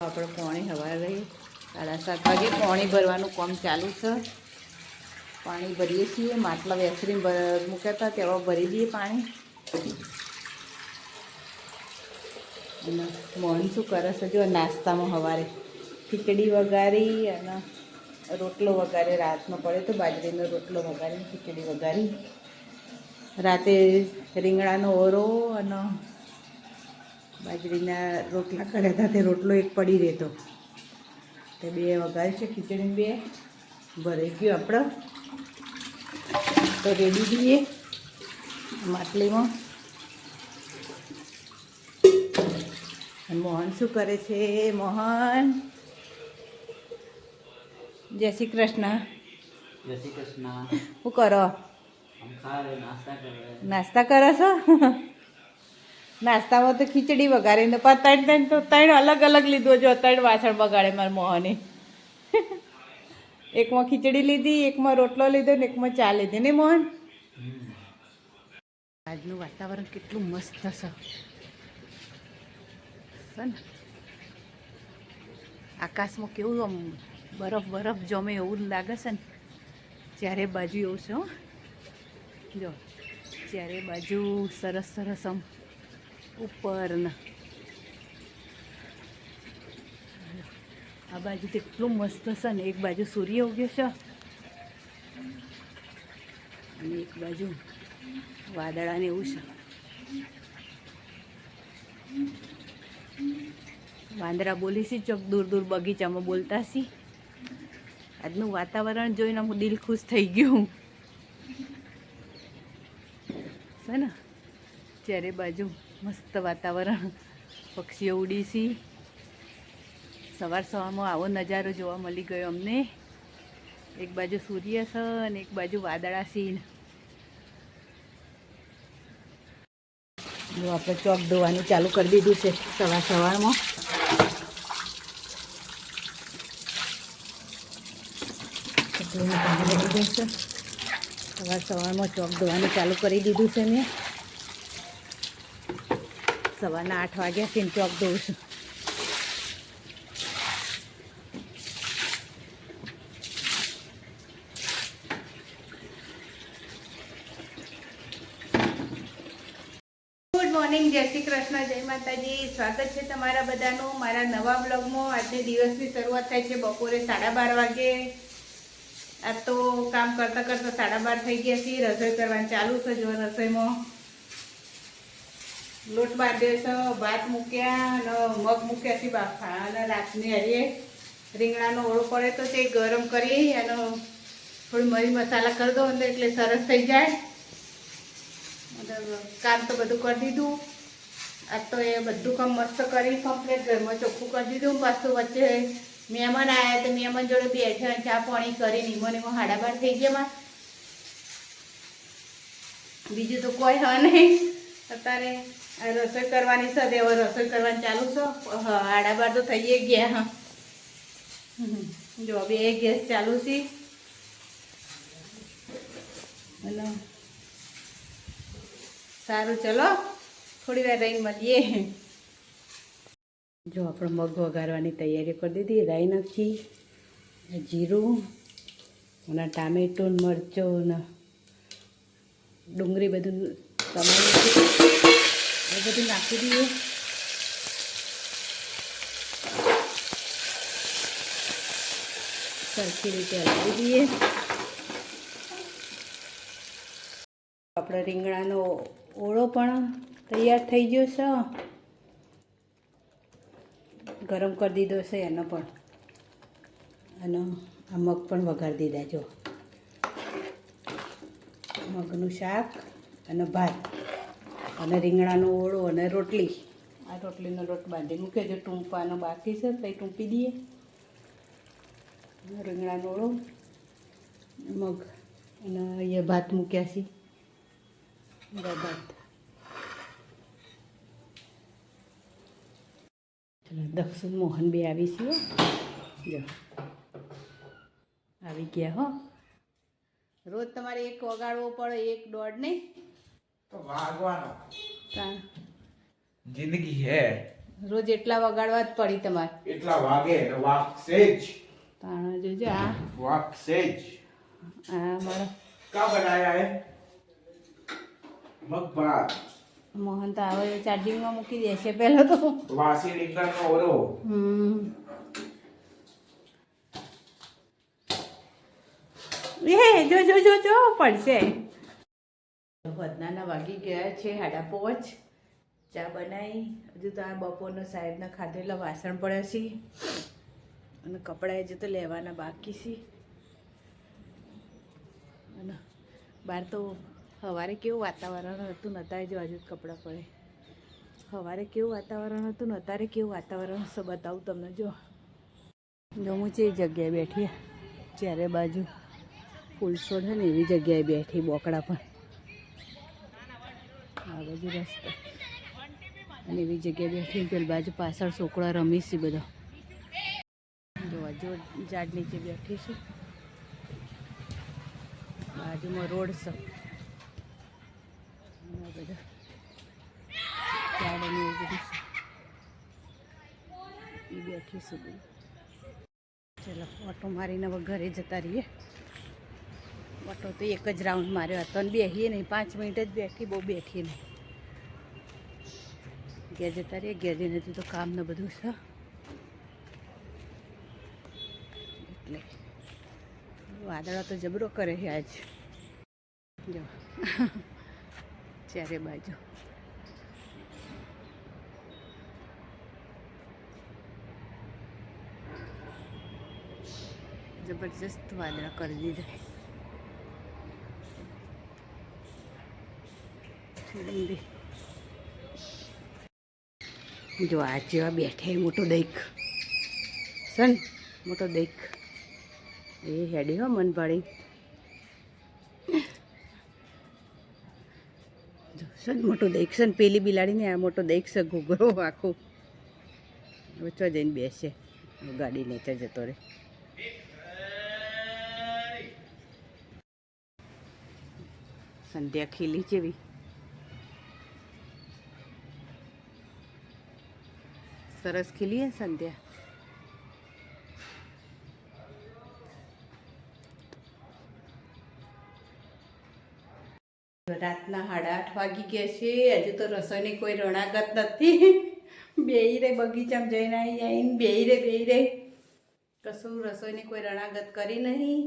આપણે પાણી સવારે 7:30 વાગે પાણી ભરવાનું કામ ચાલુ છે. પાણી ભરીએ છીએ. માટલા વેસરીને મૂક્યા હતા તેવા ભરી દઈએ પાણી. અને મોહન શું કરે છે જો નાસ્તામાં સવારે ખીચડી વઘારી અને રોટલો વઘારી. રાતનો પડે તો બાજરીનો રોટલો વઘારી, ખીચડી વઘારી. રાતે રીંગણાનો ઓરો અને બાજરીના રોટલા કર્યા હતા. તે રોટલો એક પડી રહેતો તે 2 વઘારી છે. ખીચડી 2 ભરાઈ ગયું. આપણે તો રેડી દઈએ માટલીમાં. મોહન શું કરે છે? મોહન, જય શ્રી કૃષ્ણ. જય શ્રી કૃષ્ણ. શું કરો? નાસ્તા કરો છો? નાસ્તામાં તો ખીચડી વઘારીને ત્રણ અલગ અલગ લીધો. જો 3 વાસણ બગાડે મારા મોહને. એકમાં ખીચડી લીધી, એકમાં રોટલો લીધો ને એકમાં ચા લીધી ને મોહન. આજનું વાતાવરણ કેટલું મસ્ત છે ને. આકાશમાં કેવું આમ બરફ બરફ જમે એવું લાગે છે ને. ચારે બાજુ એવું છે. જો ચારે બાજુ સરસ સરસ આમ ઉપર ને આ બાજુ તો એટલું મસ્ત છે ને. એક બાજુ સૂર્ય ઉગ્યો છે અને એક બાજુ વાદળાને એવું છે. વાંદરા બોલી છે ચોક દૂર દૂર બગીચામાં બોલતા સી. આજનું વાતાવરણ જોઈને હું દિલ ખુશ થઈ ગયું છે ને. ચારે બાજુ મસ્ત વાતાવરણ, પક્ષીઓ ઉડી છે. સવારમાં આવો નજારો જોવા મળી ગયો અમને. એક બાજુ સૂર્ય છે અને એક બાજુ વાદળા છે. જો આપણે ચોક ધોવાનું ચાલુ કરી દીધું છે સવારમાં. સવારમાં ચોક ધોવાનું ચાલુ કરી દીધું છે મેં. સવારના 8 વાગ્યા છે ચોક ધોઉં છું. ગુડ મોર્નિંગ, જય શ્રી કૃષ્ણ, જય માતાજી. સ્વાગત છે તમારા બધાનું મારા નવા બ્લોગમાં. આજે દિવસની શરૂઆત થાય છે બપોરે 12:30 વાગે. આ તો કામ કરતાં કરતાં 12:30 થઈ ગયા છે. રસોઈ કરવાનું ચાલુ છે. જો રસોઈમાં લોટ બાંધ્યો છે, ભાત મૂક્યા અને મગ મૂક્યા છે બાફા. અને રાતની હરીએ રીંગણાનો ઓળો પડે તો તે ગરમ કરી અને થોડી મરી મસાલા કરી દો અંદર એટલે સરસ થઈ જાય. કામ તો બધું કરી દીધું. આજ તો એ બધું કામ મસ્ત કરી કમ્પ્લીટ ઘરમાં ચોખ્ખું કરી દીધું. પાછું વચ્ચે મહેમાન આવ્યા તો મહેમાન જોડે બેઠા ચા પાણી કરીને એમાં 12:30 થઈ ગયા. બીજું તો કોઈ હ નહીં. અત્યારે રસોઈ કરવાની છે. હવે રસોઈ કરવાની ચાલુ છે. 12:30 તો થઈ ગયા. હા, જો 2 ગેસ ચાલુ છે. અને સારું, ચલો થોડી વાર રહીને મળીએ. જો આપણે મગ વઘારવાની તૈયારી કરી દીધી. રાઈ નાખી, જીરું અને ટામેટું, મરચું ને ડુંગળી બધું એ બધું નાખી દઈએ. સરખી રીતે હલાવી દઈએ. આપણે રીંગણાનો ઓળો પણ તૈયાર થઈ ગયો છે. ગરમ કરી દીધો છે એનો પણ. અને આ મગ પણ વઘારી દીધા. જો મગનું શાક અને ભાત અને રીંગણાનો ઓળો અને રોટલી. આ રોટલીનો લોટ બાંધી મૂક્યો. જો ટૂંપવાનો બાકી છે તો ટૂંપી દઈએ. રીંગણાનો ઓળો, મગ અને અહીંયા ભાત મૂક્યા છે. ભાત દક્ષુ મોહન બી આવી છે. જો આવી ગયા હો. રોજ તમારે 1 વગાડવો પડે, 1 દોઢ નહીં તો વાગવાનો. જિંદગી હે. રોજ એટલા વગાડવા જ પડી તમારે. એટલા વાગે ને વાગશે જ. તાણા જોજો આ વાગશે જ. મારો કા બનાયા હે મગભાત. મોહન તો આવે ચાર્જિંગમાં મૂકી દેશે પહેલો તો. વાસી રીંગણનો ઓરો. એ જો જો જો જો પડશે. વધનાના વાગી ગયા છે 5:30. ચા બનાવી. હજુ તો આ બપોરના સાહેબના ખાધેલા વાસણ પડ્યા છે અને કપડાં હજુ તો લેવાના બાકી છે. અને બહાર તો સવારે કેવું વાતાવરણ હતું ને અત્યારે જો હજુ કપડાં પડે. સવારે કેવું વાતાવરણ હતું ને અત્યારે કેવું વાતાવરણ છે બતાવું તમને. જો હું જે જગ્યાએ બેઠી ચારે બાજુ ફૂલછોડ છે ને એવી જગ્યાએ બેઠી બોકડા પર. આ બાજુ રસ્તો અને એવી જગ્યાએ બેઠી. પેલી બાજુ પાછળ છોકરા રમી છે બધા. જોવા જો ઝાડ નીચે બેઠી છે. બાજુમાં રોડ છે બધા ઝાડ અને એવું બધું છે. એ બેઠી છે બધું. ચલો ઓટો મારીને હવે ઘરે જતા રહીએ. ઓટો તો એક જ રાઉન્ડ માર્યો હતો અને બેસીએ નહીં. 5 મિનિટ જ બેઠી, બહુ બેઠી નહીં. ઘેર જતા રહીએ. ઘેર જઈને હજુ તો કામ ને બધું છે એટલે વાદળા તો જબરો કરે છે આજ. જો ચારે બાજુ જબરજસ્ત વાદળા કરી દીધા. જો આ જેવા બેઠે મોટો દઈક સન, મોટો દઈક એ હેડી હો મન પાડી. જો સન મોટો દઈક સન. પેલી બિલાડીને આ મોટો દઈક છે ઘૂઘરો આખું. ઓછો જઈને બેસે ગાડી નીચે જતો રહે. સંધ્યા ખીલી જેવી સરસ ખીલી હે સંધ્યા. રાતના 8:30 વાગી ગયા છે. હજુ તો રસોઈની કોઈ રણાગત નથી. બેહી રે બગીચામાં જઈને આવીને બેહી રે કશું રસોઈની કોઈ રણાગત કરી નહીં.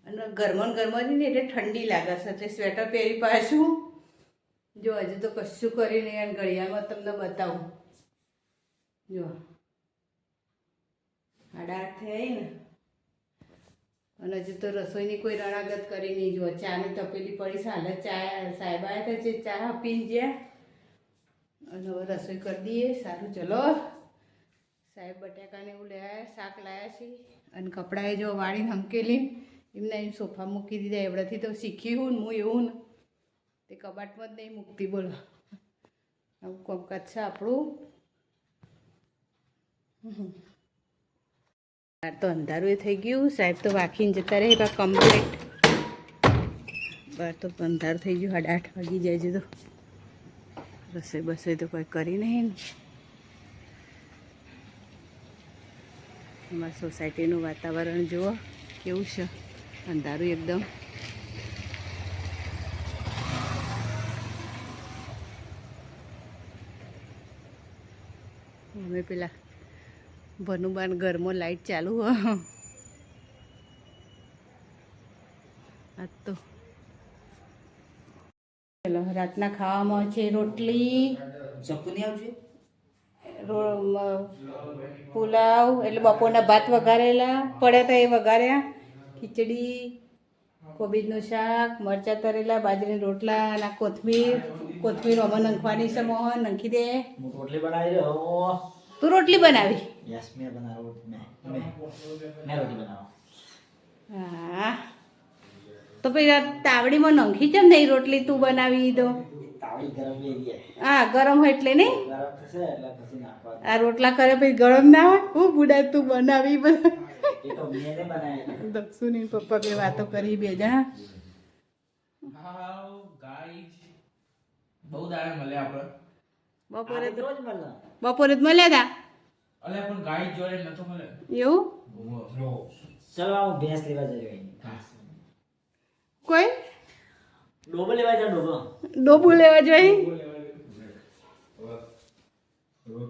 અને ઘરમાં ને એટલે ઠંડી લાગે છે એટલે સ્વેટર પહેરી પાછું. જો હજુ તો કશું કરી નહીં. અને ઘડિયાળમાં તમને બતાવું. જો 8:30 થઈ ને અને હજુ તો રસોઈની કોઈ રણાગત કરી નહીં. જો ચાની તપેલી પડી છે. હાલ ચા સાહેબ આવ્યા છે, ચા પીને જ્યાં અને હવે રસોઈ કરી દઈએ. સારું ચલો. સાહેબ બટાકાને એવું લાવ્યા, શાક લાવ્યા છે અને કપડાએ જો વાળીને હંકેલી એમને એમ સોફા મૂકી દીધા. એવડાથી તો શીખી હું ને હું એવું ને તે કબાટમાં જ નહીં મૂકતી. બોલો આવું કોમકાજ છે આપણું. તો અંધારું એ થઈ ગયું. સાહેબ તો વાંકીને જતા રહે કમ્પ્લીટ. બહાર તો અંધારું થઈ ગયું. 8:30 વાગી જાય છે. તો રસોઈ બસોઈ તો કોઈ કરી નહીં ને. અમારી સોસાયટીનું વાતાવરણ જુઓ કેવું છે. અંધારું એકદમ. અમે પેલા ભનુબાન ઘરમાં લાઈટ ચાલુ હો. આજ તો ચલો રાતના ખાવામાં છે રોટલી, પુલાવ એટલે બપોરના ભાત વઘારેલા પડ્યા હતા એ વઘાર્યા, ખીચડી, કોબીજનું શાક, મરચાં તરેલા, બાજરીના રોટલા અને કોથમીર આમાં નાખવાની છે. મોહન નાખી દે. રોટલી બનાવી રહ્યો. તું રોટલી બનાવી? યસ મેં બનાવું. મેં રોટલી બનાવું. હા તો પછી તાવડીમાં નાખી છે નહીં રોટલી તું બનાવી તો. તાવડી ગરમ લઈ જાય. હા ગરમ હોય એટલે નહીં. ગરમ થશે એટલે પછી નાખવા. આ રોટલા કરે પછી ગરમ ના હોય. હું બુડા તું બનાવી બધા. એ તો મેં બનાવી. દક્ષુની પપ્પા બે વાતો કરી બે જણા. હાઉ ગાઈઝ બહુ દાડે મળે આપણે. બપોરે તો રોજ મળે. બપોરે જ મળ્યા હતા અલે પણ ગાઈ જોડે નતો મળે. એવું ચલો હું ભેંસ લેવા જઈ કોઈ ડોબો લેવા જા ડોબો. ડોબું લેવા જોઈએ બોલે, બોલે.